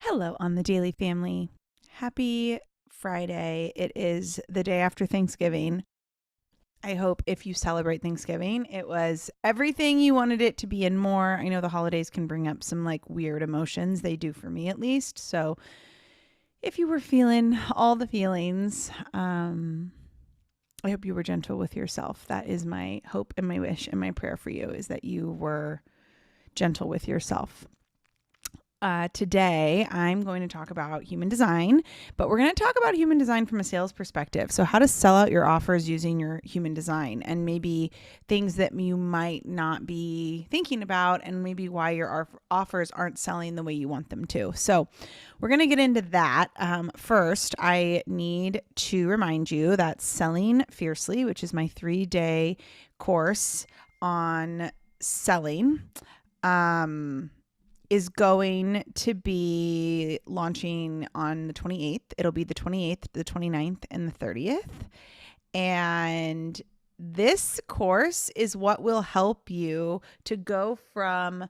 Hello on the Daily Family. Happy Friday. It is the day after Thanksgiving. I hope if you celebrate Thanksgiving, it was everything you wanted it to be and more. I know the holidays can bring up some like weird emotions. They do for me at least. So if you were feeling all the feelings, I hope you were gentle with yourself. That is my hope and my wish and my prayer for you is that you were gentle with yourself. Today, I'm going to talk about human design, but we're going to talk about human design from a sales perspective. So, how to sell out your offers using your human design, and maybe things that you might not be thinking about, and maybe why your offers aren't selling the way you want them to. So, we're going to get into that. First, I need to remind you that Selling Fiercely, which is my 3-day course on selling, is going to be launching on the 28th. It'll be the 28th, the 29th, and the 30th. And this course is what will help you to go from,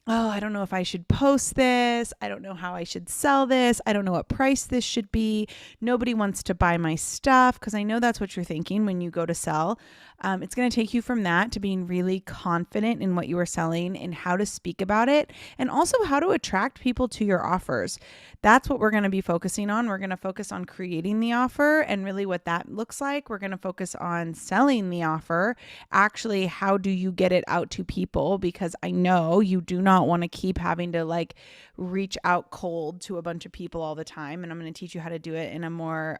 oh, I don't know if I should post this. I don't know how I should sell this. I don't know what price this should be. Nobody wants to buy my stuff, because I know that's what you're thinking when you go to sell. It's going to take you from that to being really confident in what you are selling and how to speak about it, and also how to attract people to your offers. That's what we're going to be focusing on. We're going to focus on creating the offer and really what that looks like. We're going to focus on selling the offer. Actually, how do you get it out to people? Because I know you do not want to keep having to like reach out cold to a bunch of people all the time. And I'm going to teach you how to do it in a more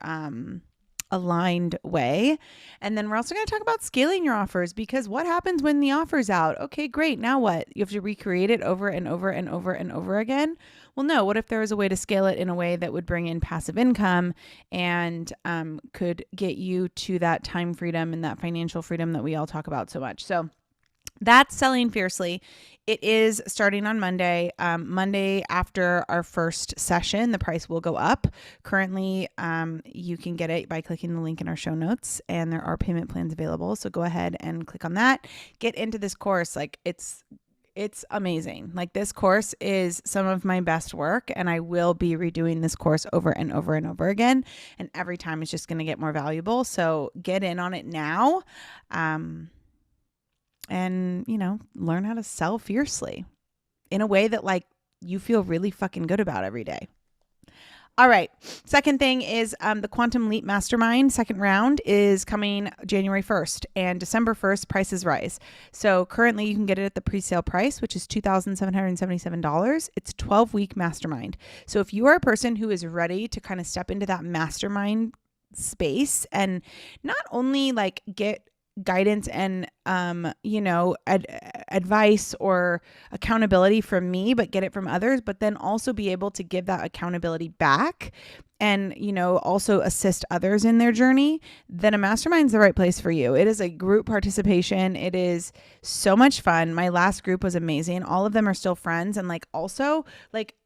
aligned way. And then we're also going to talk about scaling your offers, because what happens when the offer's out? Okay, great. Now what? You have to recreate it over and over and over and over again. Well, no, what if there was a way to scale it in a way that would bring in passive income and could get you to that time freedom and that financial freedom that we all talk about so much? So that's Selling Fiercely. It is starting on Monday. Monday after our first session, the price will go up. Currently, you can get it by clicking the link in our show notes, and there are payment plans available. So go ahead and click on that. Get into this course. Like it's amazing. Like this course is some of my best work, and I will be redoing this course over and over and over again. And every time it's just going to get more valuable. So get in on it now. And, learn how to sell fiercely in a way that like you feel really fucking good about every day. All right. Second thing is the Quantum Leap Mastermind second round is coming January 1st, and December 1st prices rise. So currently you can get it at the pre-sale price, which is $2,777. It's a 12-week mastermind. So if you are a person who is ready to kind of step into that mastermind space and not only like get guidance and advice or accountability from me, but get it from others, but then also be able to give that accountability back and also assist others in their journey, then a mastermind's the right place for you. It is a group participation. It is so much fun. My last group was amazing. All of them are still friends, and also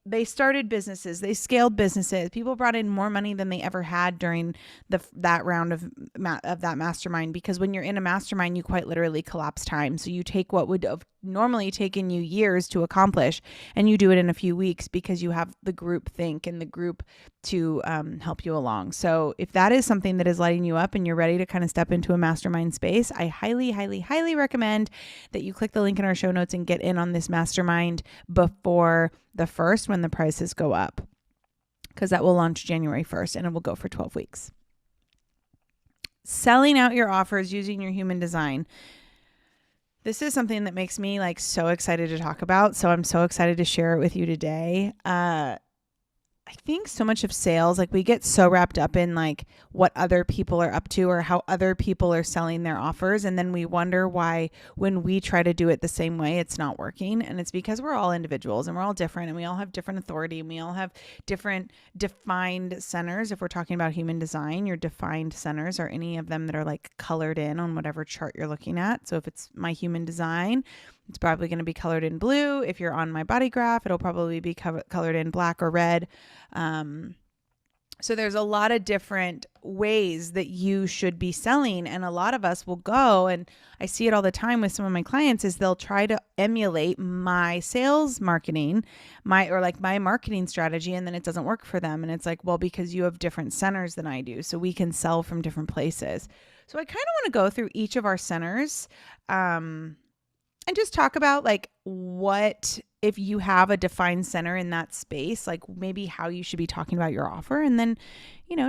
they started businesses, they scaled businesses. People brought in more money than they ever had during that round of that mastermind, because when you're in a mastermind, you quite literally collapse time. So you take what would have normally taken you years to accomplish, and you do it in a few weeks because you have the group think and the group to help you along. So if that is something that is lighting you up and you're ready to kind of step into a mastermind space, I highly, highly, highly recommend that you click the link in our show notes and get in on this mastermind before the first, when the prices go up, because that will launch January 1st and it will go for 12 weeks. Selling out your offers using your human design. This is something that makes me so excited to talk about. So I'm so excited to share it with you today. I think so much of sales, we get so wrapped up in what other people are up to or how other people are selling their offers. And then we wonder why when we try to do it the same way, it's not working. And it's because we're all individuals and we're all different, and we all have different authority, and we all have different defined centers. If we're talking about human design, your defined centers are any of them that are colored in on whatever chart you're looking at. So if it's my human design, it's probably going to be colored in blue. If you're on my body graph, it'll probably be colored in black or red. So there's a lot of different ways that you should be selling. And a lot of us will go, and I see it all the time with some of my clients, is they'll try to emulate my sales marketing, my marketing strategy, and then it doesn't work for them. And it's like, well, because you have different centers than I do, so we can sell from different places. So I kind of want to go through each of our centers, and just talk about like what, if you have a defined center in that space, like maybe how you should be talking about your offer, and then,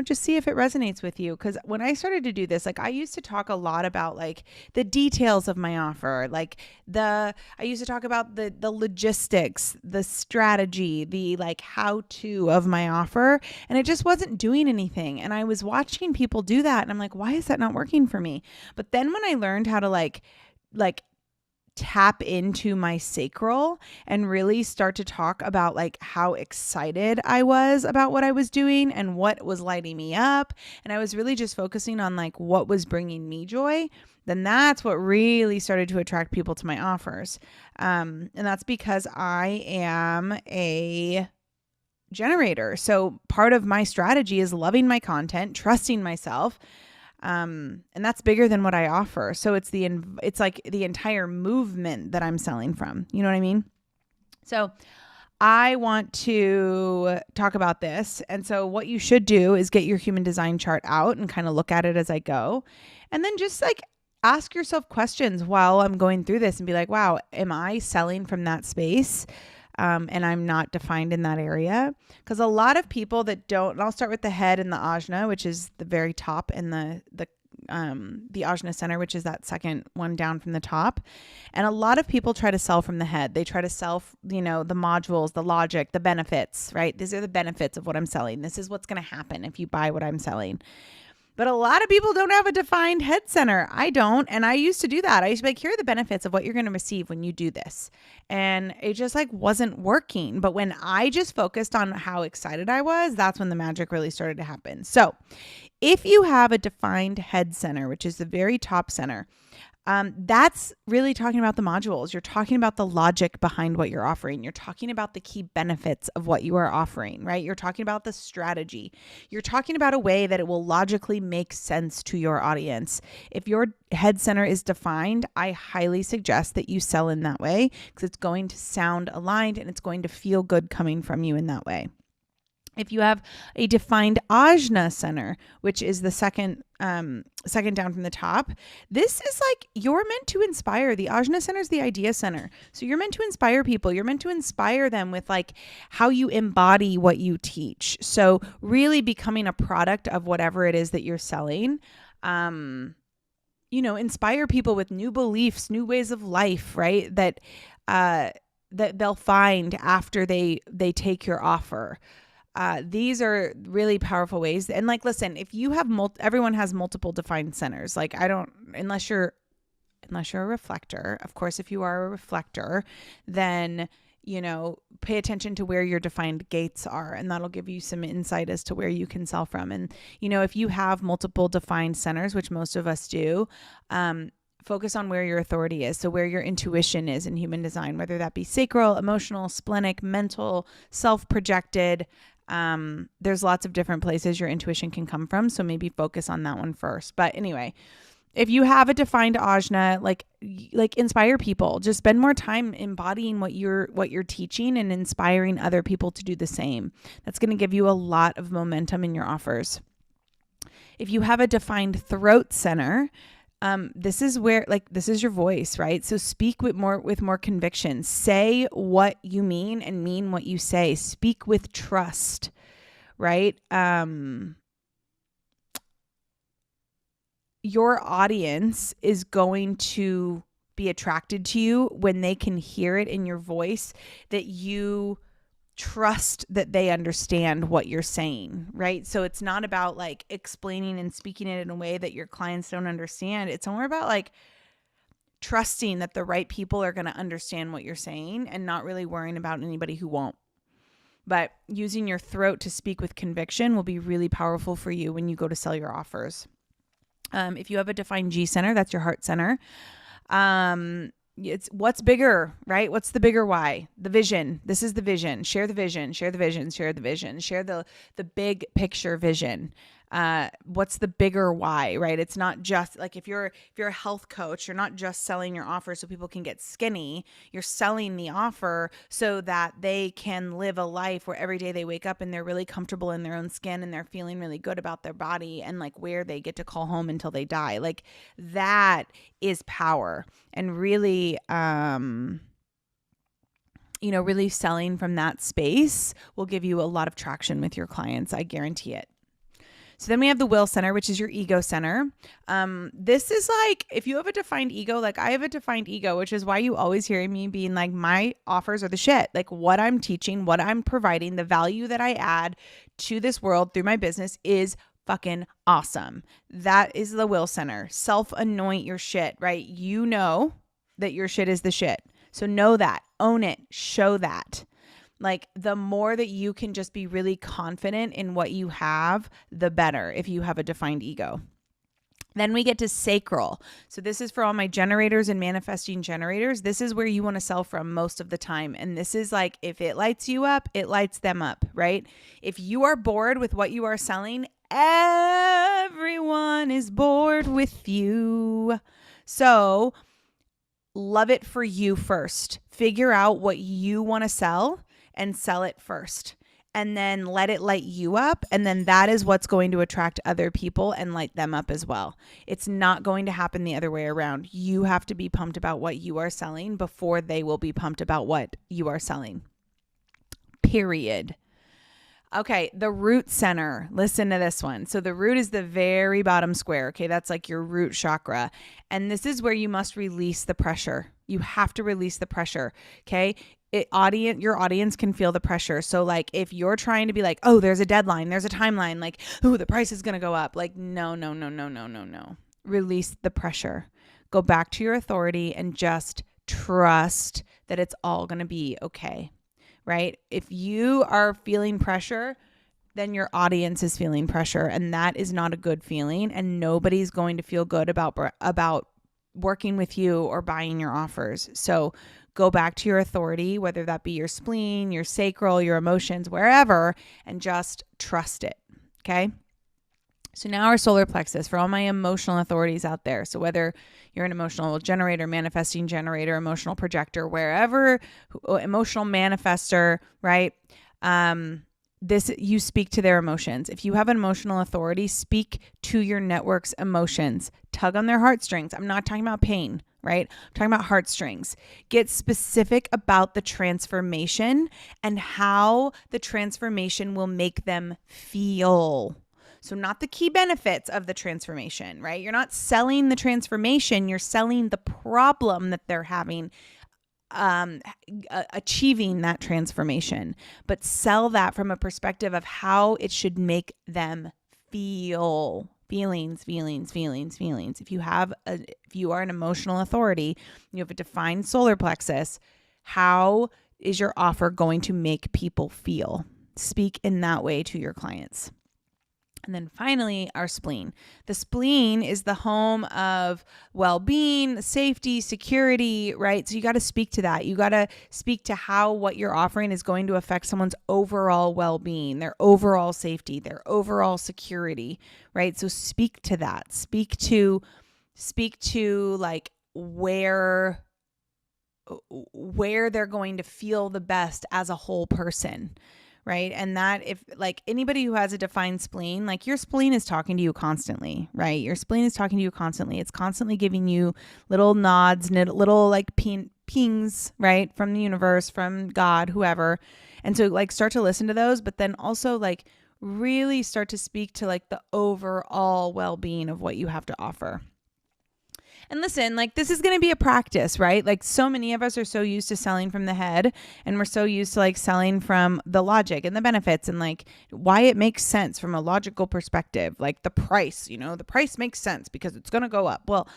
just see if it resonates with you. Because when I started to do this, like I used to talk a lot about like the details of my offer, like I used to talk about the logistics, the strategy, the like how to of my offer, and it just wasn't doing anything. And I was watching people do that, and I'm like, why is that not working for me? But then when I learned how to like tap into my sacral and really start to talk about like how excited I was about what I was doing and what was lighting me up, and I was really just focusing on like what was bringing me joy, then that's what really started to attract people to my offers. And that's because I am a generator. So part of my strategy is loving my content, trusting myself. And that's bigger than what I offer. So it's like the entire movement that I'm selling from. You know what I mean? So I want to talk about this. And so what you should do is get your human design chart out and kind of look at it as I go. And then just like ask yourself questions while I'm going through this and be like, wow, am I selling from that space? And I'm not defined in that area. Because a lot of people that don't, and I'll start with the head and the ajna, which is the very top, and the ajna center, which is that second one down from the top. And a lot of people try to sell from the head. They try to sell, the modules, the logic, the benefits, right? These are the benefits of what I'm selling. This is what's going to happen if you buy what I'm selling. But a lot of people don't have a defined head center. I don't. And I used to do that. I used to be like, here are the benefits of what you're going to receive when you do this. And it just like wasn't working. But when I just focused on how excited I was, that's when the magic really started to happen. So if you have a defined head center, which is the very top center, that's really talking about the modules. You're talking about the logic behind what you're offering. You're talking about the key benefits of what you are offering, right? You're talking about the strategy. You're talking about a way that it will logically make sense to your audience. If your head center is defined, I highly suggest that you sell in that way, because it's going to sound aligned and it's going to feel good coming from you in that way. If you have a defined ajna center, which is the second down from the top, this is like you're meant to inspire. The ajna center is the idea center. So you're meant to inspire people. You're meant to inspire them with like how you embody what you teach. So really becoming a product of whatever it is that you're selling. Inspire people with new beliefs, new ways of life, right? That they'll find after they take your offer. These are really powerful ways. And like, listen, if you have everyone has multiple defined centers. Like unless you're a reflector. Of course, if you are a reflector, then, pay attention to where your defined gates are, and that'll give you some insight as to where you can sell from. And, if you have multiple defined centers, which most of us do, focus on where your authority is. So where your intuition is in human design, whether that be sacral, emotional, splenic, mental, self-projected. There's lots of different places your intuition can come from. So maybe focus on that one first. But anyway, if you have a defined ajna, like inspire people, just spend more time embodying what you're teaching and inspiring other people to do the same. That's going to give you a lot of momentum in your offers. If you have a defined throat center, this is where, this is your voice, right? So speak with more conviction. Say what you mean and mean what you say. Speak with trust, right? Your audience is going to be attracted to you when they can hear it in your voice that you trust that they understand what you're saying, right? So it's not about like explaining and speaking it in a way that your clients don't understand. It's more about like trusting that the right people are going to understand what you're saying and not really worrying about anybody who won't. But using your throat to speak with conviction will be really powerful for you when you go to sell your offers. If you have a defined G center, that's your heart center. It's what's bigger, right? What's the bigger why? The vision. This is the vision. Share the vision. Share the vision. Share the vision. Share the big picture vision. What's the bigger why, right? It's not just like if you're a health coach, you're not just selling your offer so people can get skinny. You're selling the offer so that they can live a life where every day they wake up and they're really comfortable in their own skin and they're feeling really good about their body and like where they get to call home until they die. Like that is power. And really, really selling from that space will give you a lot of traction with your clients. I guarantee it. So then we have the will center, which is your ego center. This is like, if you have a defined ego, like I have a defined ego, which is why you always hear me being like, my offers are the shit. Like what I'm teaching, what I'm providing, the value that I add to this world through my business is fucking awesome. That is the will center. Self-anoint your shit, right? You know that your shit is the shit. So know that, own it, show that. Like the more that you can just be really confident in what you have, the better if you have a defined ego. Then we get to sacral. So this is for all my generators and manifesting generators. This is where you want to sell from most of the time. And this is like, if it lights you up, it lights them up, right? If you are bored with what you are selling, everyone is bored with you. So love it for you first. Figure out what you want to sell and sell it first. And then let it light you up. And then that is what's going to attract other people and light them up as well. It's not going to happen the other way around. You have to be pumped about what you are selling before they will be pumped about what you are selling. Period. Okay, the root center. Listen to this one. So the root is the very bottom square. Okay, that's like your root chakra. And this is where you must release the pressure. You have to release the pressure. Okay. Your audience can feel the pressure. So like if you're trying to be like, oh, there's a deadline, there's a timeline, like, oh, the price is going to go up. Like, no. Release the pressure. Go back to your authority and just trust that it's all going to be okay. Right? If you are feeling pressure, then your audience is feeling pressure, and that is not a good feeling, and nobody's going to feel good about working with you or buying your offers. So go back to your authority, whether that be your spleen, your sacral, your emotions, wherever, and just trust it. Okay? So now our solar plexus for all my emotional authorities out there. So whether you're an emotional generator, manifesting generator, emotional projector, wherever, emotional manifester, right? You speak to their emotions. If you have an emotional authority, speak to your network's emotions. Tug on their heartstrings. I'm not talking about pain, right? I'm talking about heartstrings. Get specific about the transformation and how the transformation will make them feel. So not the key benefits of the transformation, right? You're not selling the transformation. You're selling the problem that they're having, achieving that transformation. But sell that from a perspective of how it should make them feel. Feelings. If you are an emotional authority, you have a defined solar plexus, how is your offer going to make people feel? Speak in that way to your clients. And then finally, our spleen. The spleen is the home of well-being, safety, security, right? So you got to speak to that. You got to speak to how what you're offering is going to affect someone's overall well-being, their overall safety, their overall security, right? So speak to that. Speak to like where they're going to feel the best as a whole person. Right. And that if like anybody who has a defined spleen, like your spleen is talking to you constantly, right? Your spleen is talking to you constantly. It's constantly giving you little nods, little like pings, right? From the universe, from God, whoever. And so like start to listen to those, but then also like really start to speak to like the overall well-being of what you have to offer. And listen, like this is going to be a practice, right? Like so many of us are so used to selling from the head, and we're so used to like selling from the logic and the benefits and like why it makes sense from a logical perspective. Like the price, the price makes sense because it's going to go up. Well,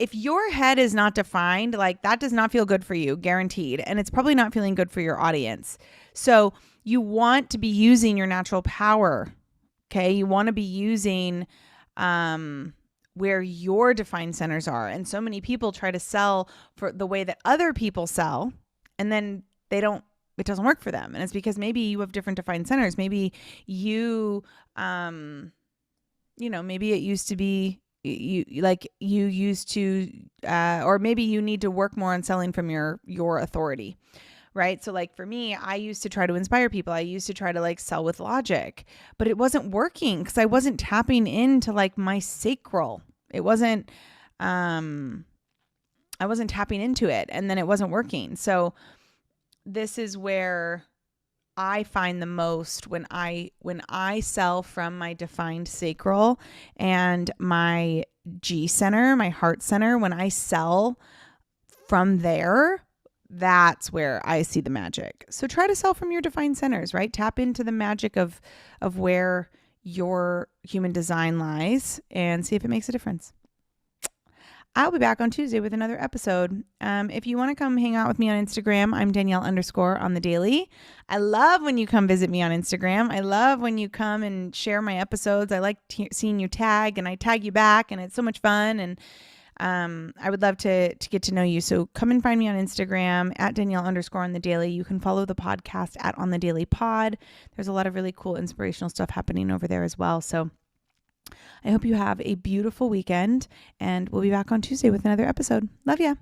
if your head is not defined, like that does not feel good for you, guaranteed. And it's probably not feeling good for your audience. So you want to be using your natural power. Okay. You want to be using, where your defined centers are. And so many people try to sell for the way that other people sell, and then it doesn't work for them. And it's because maybe you have different defined centers. Maybe you, maybe it used to be you used to, or maybe you need to work more on selling from your authority. Right. So like for me, I used to try to inspire people. I used to try to like sell with logic, but it wasn't working because I wasn't tapping into like my sacral. It wasn't, I wasn't tapping into it, and then it wasn't working. So this is where I find the most when I sell from my defined sacral and my G center, my heart center, when I sell from there, that's where I see the magic. So try to sell from your defined centers, right? Tap into the magic of where your human design lies and see if it makes a difference. I'll be back on Tuesday with another episode. If you want to come hang out with me on Instagram, I'm Danielle_ on the daily. I love when you come visit me on Instagram. I love when you come and share my episodes. I like seeing you tag, and I tag you back, and it's so much fun. And I would love to get to know you. So come and find me on Instagram at Danielle_ on the daily. You can follow the podcast at On the Daily Pod. There's a lot of really cool inspirational stuff happening over there as well. So I hope you have a beautiful weekend, and we'll be back on Tuesday with another episode. Love ya.